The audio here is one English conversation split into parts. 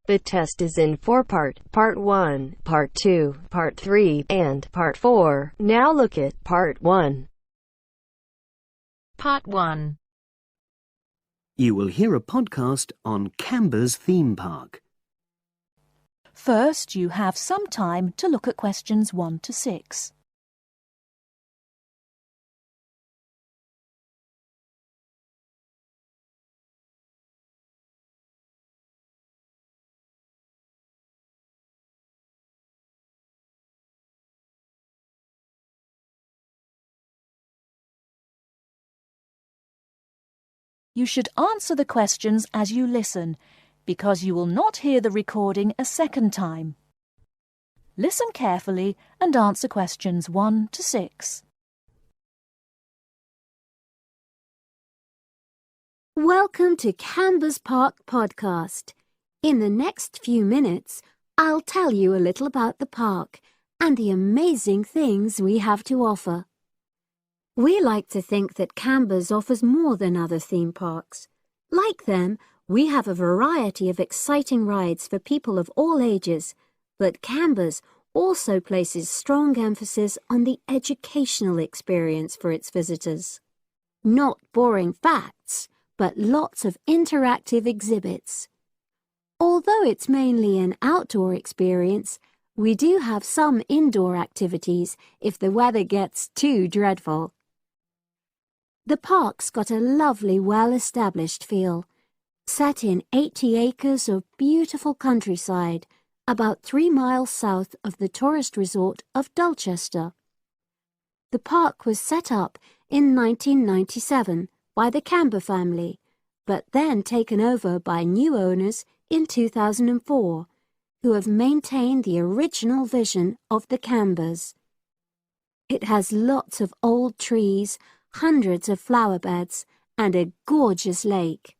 The test is in 4-part, Part 1, Part 2, Part 3, and Part 4. Now look at Part 1. Part 1. You will hear a podcast on Canberra's theme park. First, you have some time to look at questions 1 to 6. You should answer the questions as you listen, because you will not hear the recording a second time. Listen carefully and answer questions 1 to 6. Welcome to Canberra's Park podcast. In the next few minutes, I'll tell you a little about the park and the amazing things we have to offer. We like to think that Canberra's offers more than other theme parks. Like them, we have a variety of exciting rides for people of all ages, but Canberra's also places strong emphasis on the educational experience for its visitors. Not boring facts, but lots of interactive exhibits. Although it's mainly an outdoor experience, we do have some indoor activities if the weather gets too dreadful. The park's got a lovely, well-established feel, set in 80 acres of beautiful countryside, about 3 miles south of the tourist resort of Dulchester. The park was set up in 1997 by the Canberra family, but then taken over by new owners in 2004, who have maintained the original vision of the Canberras. It has lots of old trees, hundreds of flower beds, and a gorgeous lake.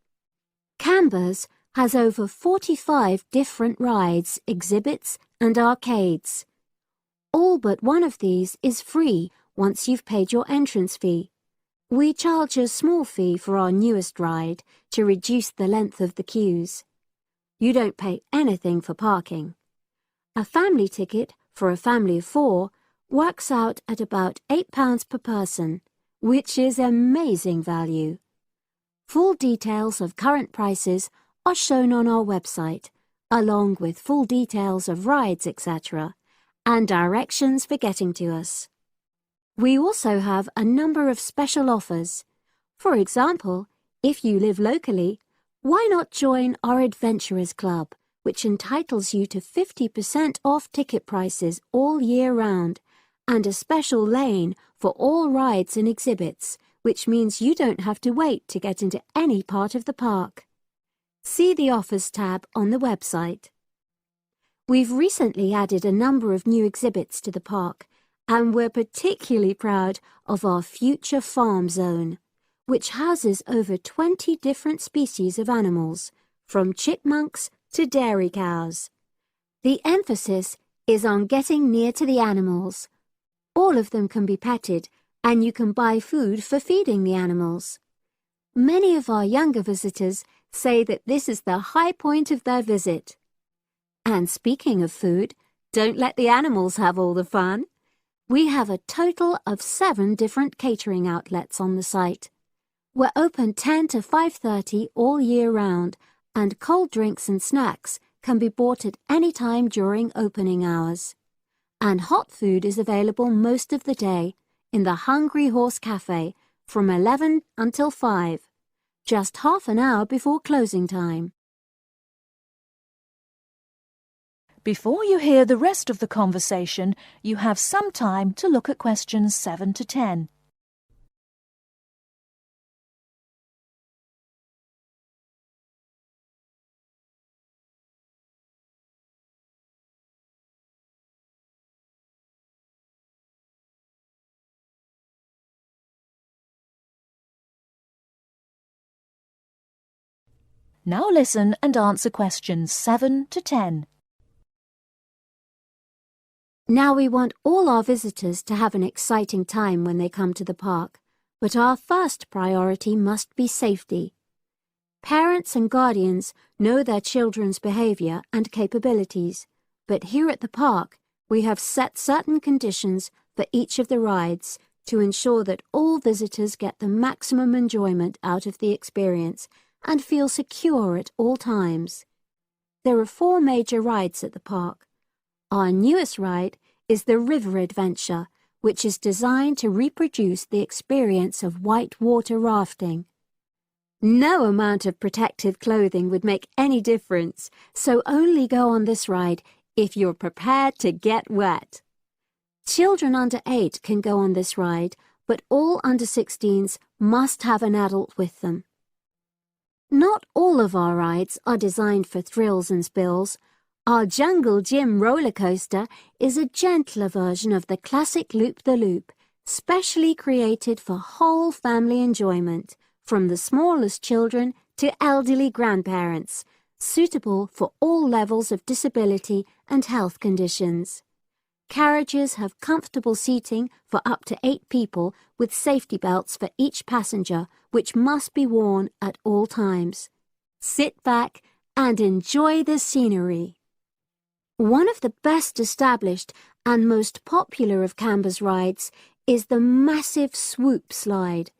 Canberra's has over 45 different rides, exhibits, and arcades. All but one of these is free once you've paid your entrance fee. We charge a small fee for our newest ride to reduce the length of the queues. You don't pay anything for parking. A family ticket for a family of 4 works out at about £8 per person, which is amazing value. Full details of current prices are shown on our website, along with full details of rides, etc., and directions for getting to us. We also have a number of special offers. For example, if you live locally, why not join our Adventurers Club, which entitles you to 50% off ticket prices all year round, and a special lane for all rides and exhibits, which means you don't have to wait to get into any part of the park. See the Offers tab on the website. We've recently added a number of new exhibits to the park, and we're particularly proud of our Future Farm Zone, which houses over 20 different species of animals, from chipmunks to dairy cows. The emphasis is on getting near to the animals. All of them can be petted, and you can buy food for feeding the animals. Many of our younger visitors say that this is the high point of their visit. And speaking of food, don't let the animals have all the fun. We have a total of 7 different catering outlets on the site. We're open 10 to 5:30 all year round, and cold drinks and snacks can be bought at any time during opening hours. And hot food is available most of the day in the Hungry Horse Cafe from 11 until 5, just half an hour before closing time. Before you hear the rest of the conversation, you have some time to look at questions 7 to 10. Now listen and answer questions 7 to 10. Now we want all our visitors to have an exciting time when they come to the park, but our first priority must be safety. Parents and guardians know their children's behaviour and capabilities, but here at the park we have set certain conditions for each of the rides to ensure that all visitors get the maximum enjoyment out of the experience and feel secure at all times. There are 4 major rides at the park. Our newest ride is the River Adventure, which is designed to reproduce the experience of whitewater rafting. No amount of protective clothing would make any difference, so only go on this ride if you're prepared to get wet. Children under 8 can go on this ride, but all under 16s must have an adult with them. Not all of our rides are designed for thrills and spills. Our Jungle Gym roller coaster is a gentler version of the classic Loop-the-Loop, specially created for whole family enjoyment, from the smallest children to elderly grandparents, suitable for all levels of disability and health conditions. Carriages have comfortable seating for up to 8 people with safety belts for each passenger, which must be worn at all times. Sit back and enjoy the scenery. One of the best established and most popular of Canberra's rides is the massive swoop slide.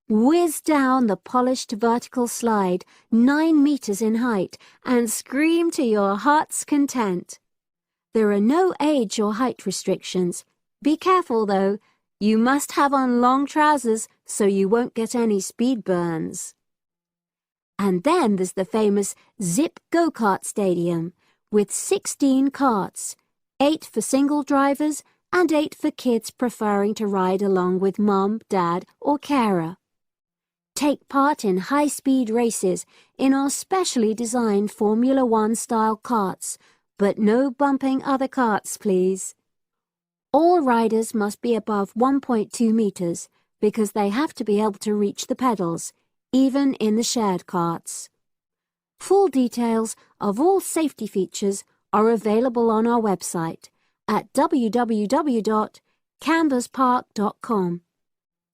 Whiz down the polished vertical slide 9 meters in height and scream to your heart's content. There are no age or height restrictions. Be careful though, you must have on long trousers so you won't get any speed burns. And then there's the famous Zip Go-Kart Stadium with 16 karts, 8 for single drivers and 8 for kids preferring to ride along with mum, dad or carer. Take part in high-speed races in our specially designed Formula 1 style karts, but no bumping other karts, please. All riders must be above 1.2 meters because they have to be able to reach the pedals, even in the shared karts. Full details of all safety features are available on our website at www.camberspark.com.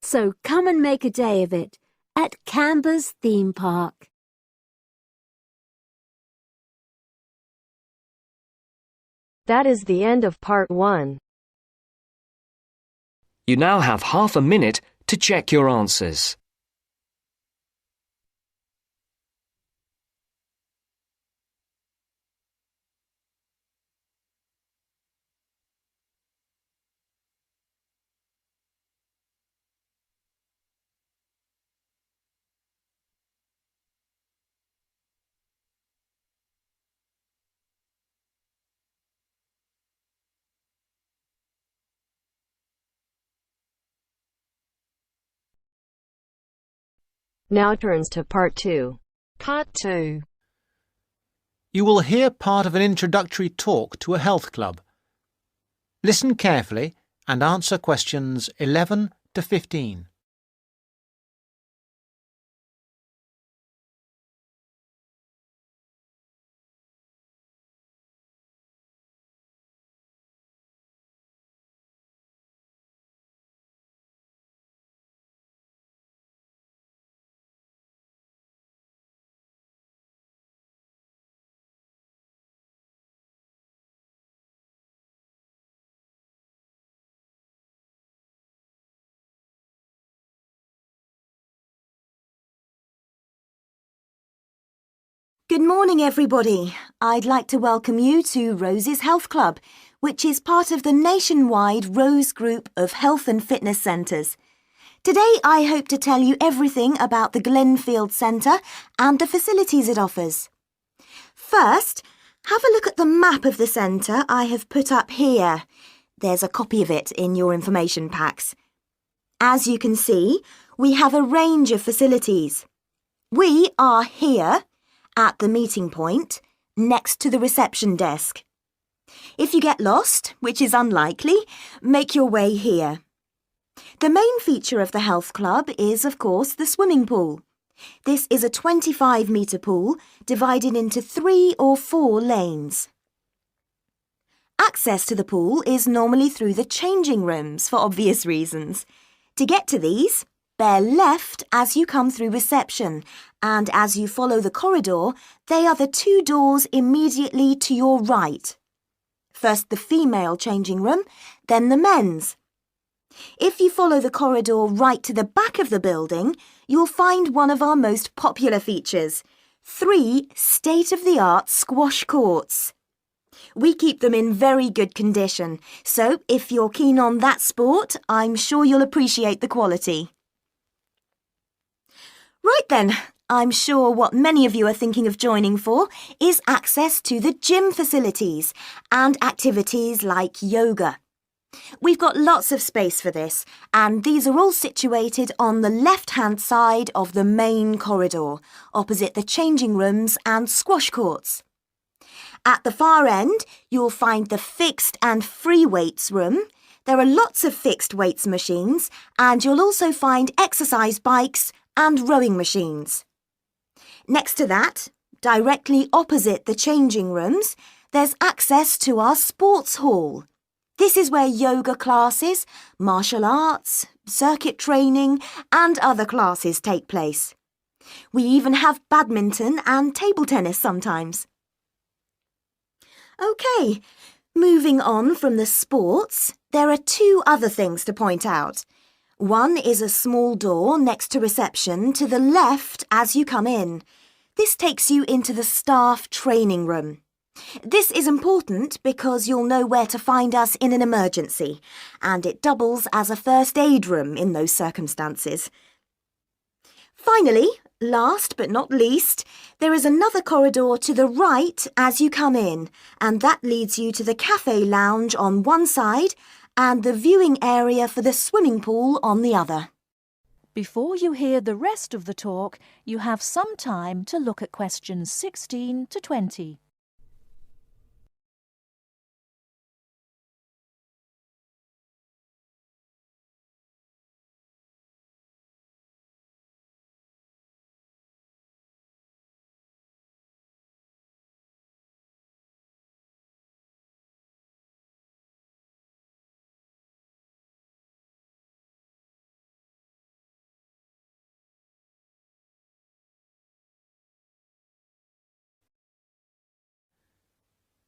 So come and make a day of it at Canberra's theme park. That is the end of part 1. You now have half a minute to check your answers. Now turns to part 2. Part 2. You will hear part of an introductory talk to a health club. Listen carefully and answer questions 11 to 15. Good morning, everybody. I'd like to welcome you to Rose's Health Club, which is part of the nationwide Rose Group of Health and Fitness Centres. Today, I hope to tell you everything about the Glenfield Centre and the facilities it offers. First, have a look at the map of the centre I have put up here. There's a copy of it in your information packs. As you can see, we have a range of facilities. We are here at the meeting point, next to the reception desk. If you get lost, which is unlikely, make your way here. The main feature of the health club is, of course, the swimming pool. This is a 25-metre pool divided into 3 or 4 lanes. Access to the pool is normally through the changing rooms for obvious reasons. To get to these, Bear left as you come through reception, and as you follow the corridor, they are the 2 doors immediately to your right. First the female changing room, then the men's. If you follow the corridor right to the back of the building, you'll find one of our most popular features, 3 state-of-the-art squash courts. We keep them in very good condition, so if you're keen on that sport, I'm sure you'll appreciate the quality. Right then, I'm sure what many of you are thinking of joining for is access to the gym facilities and activities like yoga. We've got lots of space for this, and these are all situated on the left-hand side of the main corridor, opposite the changing rooms and squash courts. At the far end, you'll find the fixed and free weights room. There are lots of fixed weights machines, and you'll also find exercise bikes and rowing machines. Next to that, directly opposite the changing rooms, there's access to our sports hall. This is where yoga classes, martial arts, circuit training and other classes take place. We even have badminton and table tennis sometimes. OK, moving on from the sports, there are 2 other things to point out. One is a small door next to reception to the left as you come in. This takes you into the staff training room. This is important because you'll know where to find us in an emergency, and it doubles as a first aid room in those circumstances. Finally, last but not least, there is another corridor to the right as you come in, and that leads you to the cafe lounge on one side and the viewing area for the swimming pool on the other. Before you hear the rest of the talk, you have some time to look at questions 16 to 20.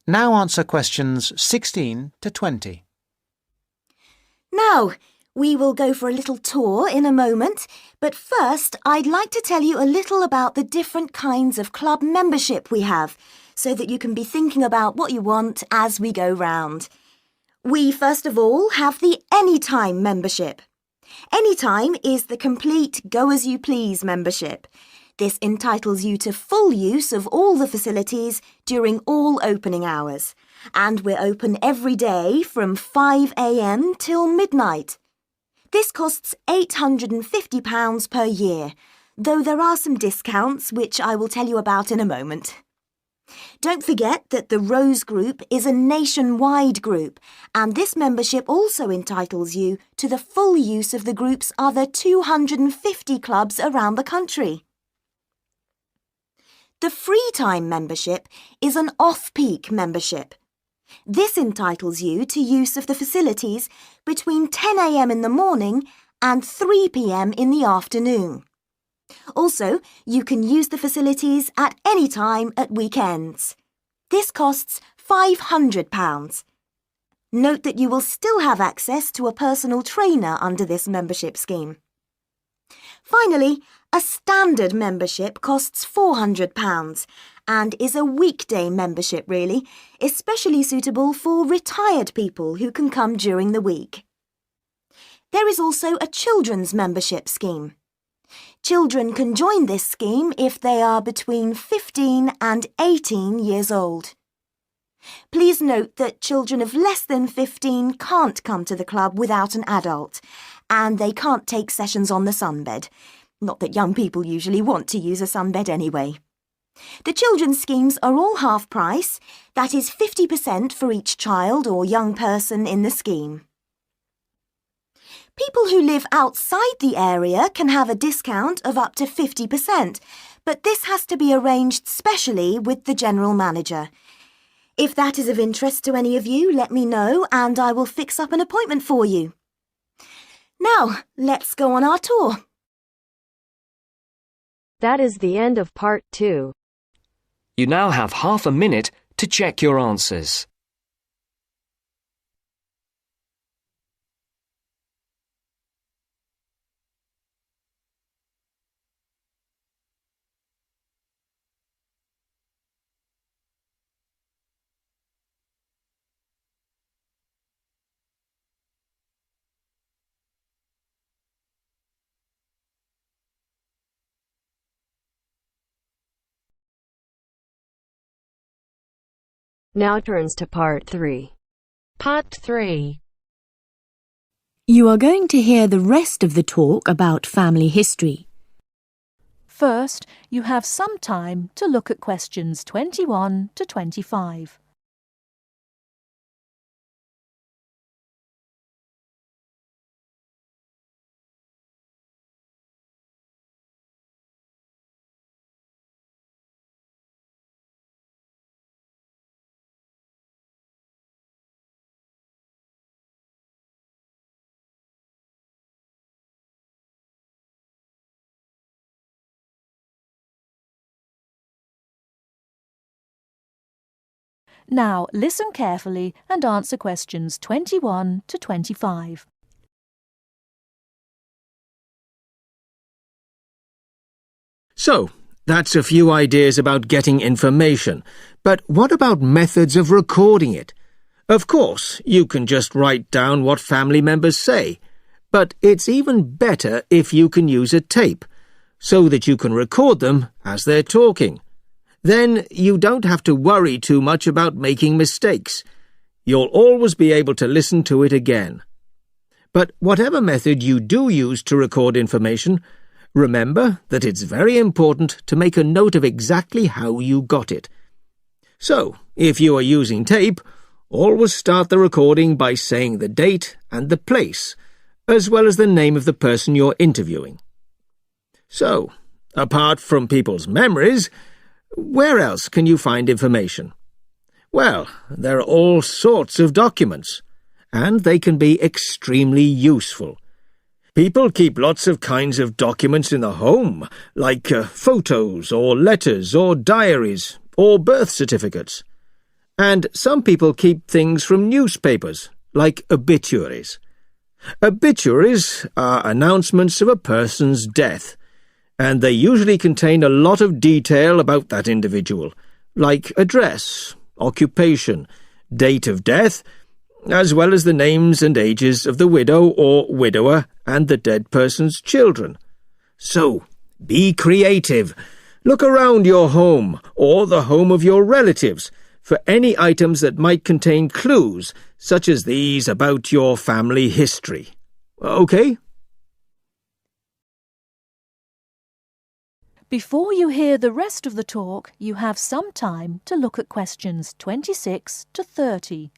Now answer questions 16 to 20. Now, we will go for a little tour in a moment, but first I'd like to tell you a little about the different kinds of club membership we have, so that you can be thinking about what you want as we go round. We first of all have the Anytime membership. Anytime is the complete go-as-you-please membership. This entitles you to full use of all the facilities during all opening hours, and we're open every day from 5 a.m. till midnight. This costs £850 per year, though there are some discounts which I will tell you about in a moment. Don't forget that the Rose Group is a nationwide group, and this membership also entitles you to the full use of the group's other 250 clubs around the country. The Free Time membership is an off-peak membership. This entitles you to use of the facilities between 10 a.m. in the morning and 3 p.m. in the afternoon. Also, you can use the facilities at any time at weekends. This costs £500. Note that you will still have access to a personal trainer under this membership scheme. Finally, a standard membership costs £400 and is a weekday membership really, especially suitable for retired people who can come during the week. There is also a children's membership scheme. Children can join this scheme if they are between 15 and 18 years old. Please note that children of less than 15 can't come to the club without an adult, and they can't take sessions on the sunbed. Not that young people usually want to use a sunbed anyway. The children's schemes are all half price, that is 50% for each child or young person in the scheme. People who live outside the area can have a discount of up to 50%, but this has to be arranged specially with the general manager. If that is of interest to any of you, let me know and I will fix up an appointment for you. Now, let's go on our tour. That is the end of part 2. You now have half a minute to check your answers. Now turns to part 3. Part 3. You are going to hear the rest of the talk about family history. First, you have some time to look at questions 21 to 25. Now listen carefully and answer questions 21 to 25. So, that's a few ideas about getting information, but what about methods of recording it? Of course, you can just write down what family members say, but it's even better if you can use a tape, so that you can record them as they're talking. Then you don't have to worry too much about making mistakes. You'll always be able to listen to it again. But whatever method you do use to record information, remember that it's very important to make a note of exactly how you got it. So, if you are using tape, always start the recording by saying the date and the place, as well as the name of the person you're interviewing. So, apart from people's memories, where else can you find information? Well, there are all sorts of documents, and they can be extremely useful. People keep lots of kinds of documents in the home, like photos or letters or diaries or birth certificates. And some people keep things from newspapers, like obituaries. Obituaries are announcements of a person's death, and they usually contain a lot of detail about that individual, like address, occupation, date of death, as well as the names and ages of the widow or widower and the dead person's children. So, be creative. Look around your home or the home of your relatives for any items that might contain clues, such as these about your family history. Okay? Before you hear the rest of the talk, you have some time to look at questions 26 to 30.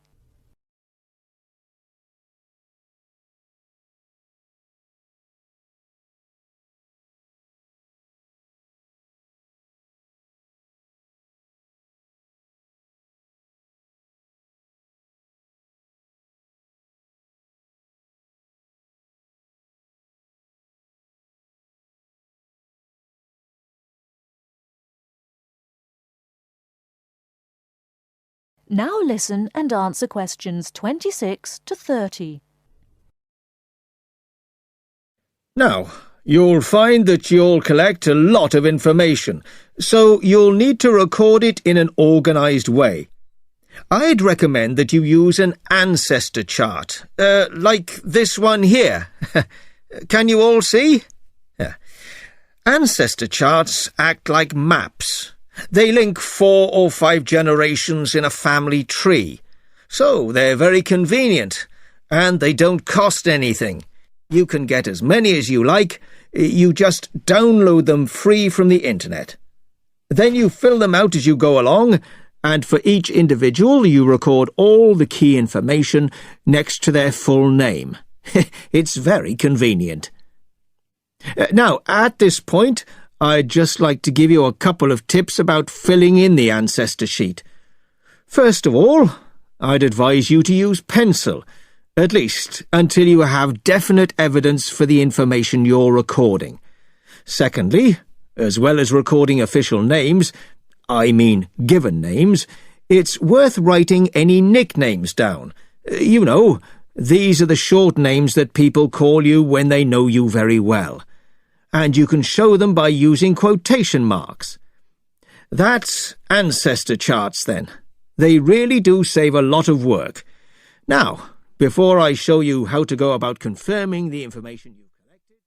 Now listen and answer questions 26 to 30. Now, you'll find that you'll collect a lot of information, so you'll need to record it in an organised way. I'd recommend that you use an ancestor chart, like this one here. Can you all see? Ancestor charts act like maps. They link 4 or 5 generations in a family tree, so they're very convenient, and they don't cost anything. You can get as many as you like. You just download them free from the internet. Then you fill them out as you go along, and for each individual you record all the key information next to their full name. It's very convenient. Now, at this point, I'd just like to give you a couple of tips about filling in the ancestor sheet. First of all, I'd advise you to use pencil, at least until you have definite evidence for the information you're recording. Secondly, As well as recording official names, I mean given names, it's worth writing any nicknames down. You know, these are the short names that people call you when they know you very well. And you can show them by using quotation marks. That's ancestor charts then. They really do save a lot of work. Now, before I show you how to go about confirming the information you've collected...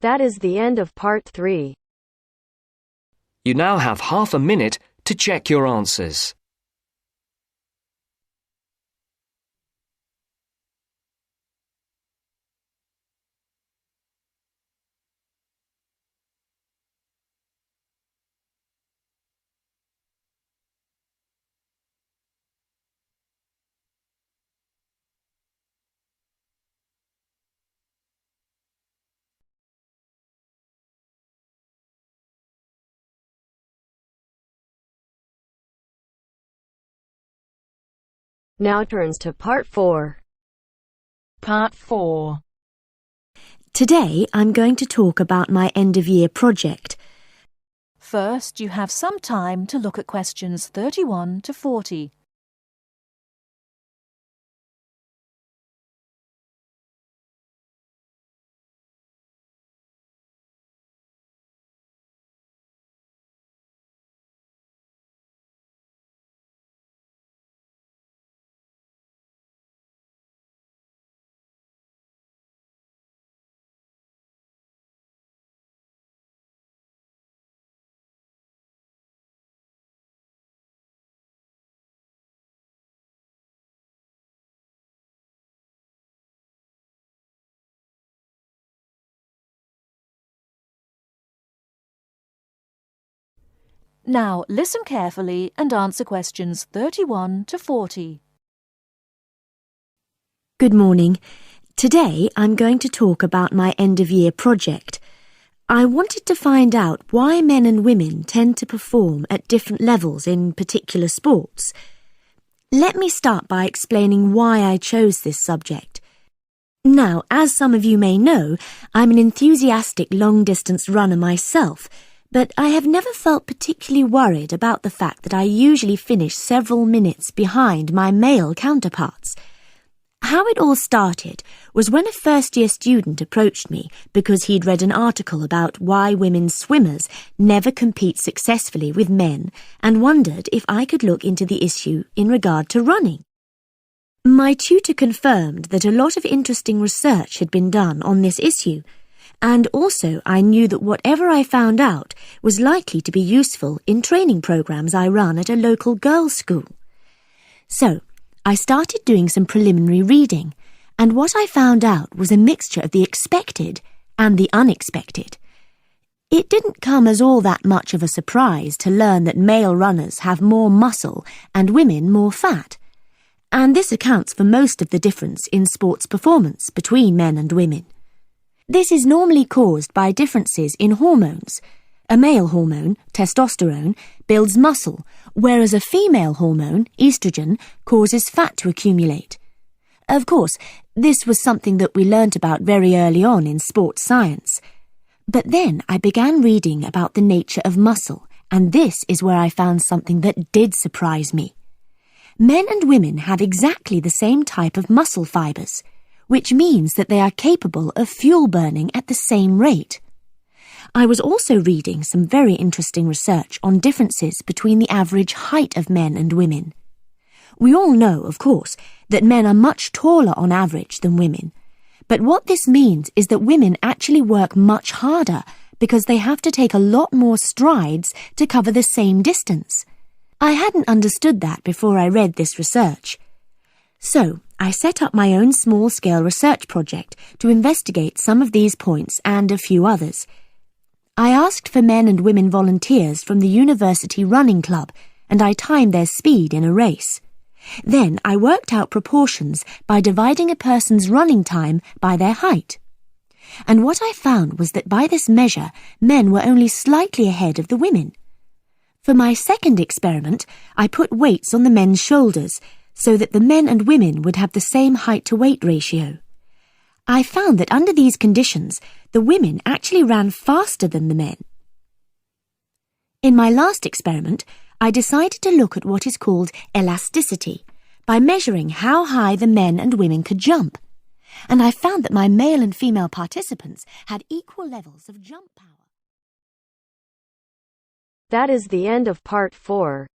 That is the end of part 3. You now have half a minute to check your answers. Now turns to part 4. Part 4. Today I'm going to talk about my end-of-year project. First, you have some time to look at questions 31 to 40. Now listen carefully and answer questions 31 to 40. Good morning. Today I'm going to talk about my end-of-year project. I wanted to find out why men and women tend to perform at different levels in particular sports. Let me start by explaining why I chose this subject. Now, as some of you may know, I'm an enthusiastic long-distance runner myself, but I have never felt particularly worried about the fact that I usually finish several minutes behind my male counterparts. How it all started was when a first-year student approached me because he'd read an article about why women swimmers never compete successfully with men and wondered if I could look into the issue in regard to running. My tutor confirmed that a lot of interesting research had been done on this issue, and also I knew that whatever I found out was likely to be useful in training programs I run at a local girls' school. So, I started doing some preliminary reading, and what I found out was a mixture of the expected and the unexpected. It didn't come as all that much of a surprise to learn that male runners have more muscle and women more fat, and this accounts for most of the difference in sports performance between men and women. This is normally caused by differences in hormones. A male hormone, testosterone, builds muscle, whereas a female hormone, estrogen, causes fat to accumulate. Of course, this was something that we learnt about very early on in sports science. But then I began reading about the nature of muscle, and this is where I found something that did surprise me. Men and women have exactly the same type of muscle fibers, which means that they are capable of fuel burning at the same rate. I was also reading some very interesting research on differences between the average height of men and women. We all know, of course, that men are much taller on average than women, but what this means is that women actually work much harder because they have to take a lot more strides to cover the same distance. I hadn't understood that before I read this research. So, I set up my own small-scale research project to investigate some of these points and a few others. I asked for men and women volunteers from the University Running Club, and I timed their speed in a race. Then I worked out proportions by dividing a person's running time by their height. And what I found was that by this measure, men were only slightly ahead of the women. For my second experiment, I put weights on the men's shoulders, so that the men and women would have the same height-to-weight ratio. I found that under these conditions, the women actually ran faster than the men. In my last experiment, I decided to look at what is called elasticity by measuring how high the men and women could jump, and I found that my male and female participants had equal levels of jump power. That is the end of part 4.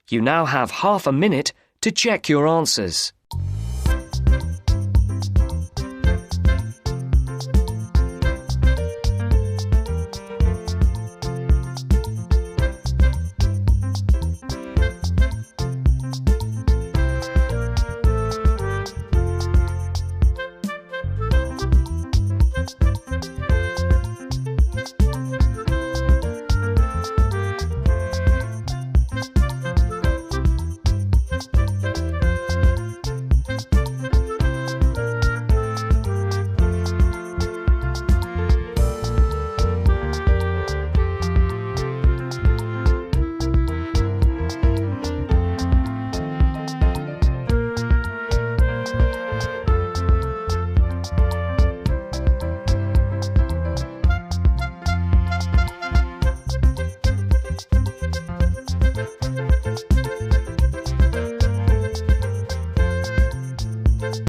You now have half a minute to check your answers.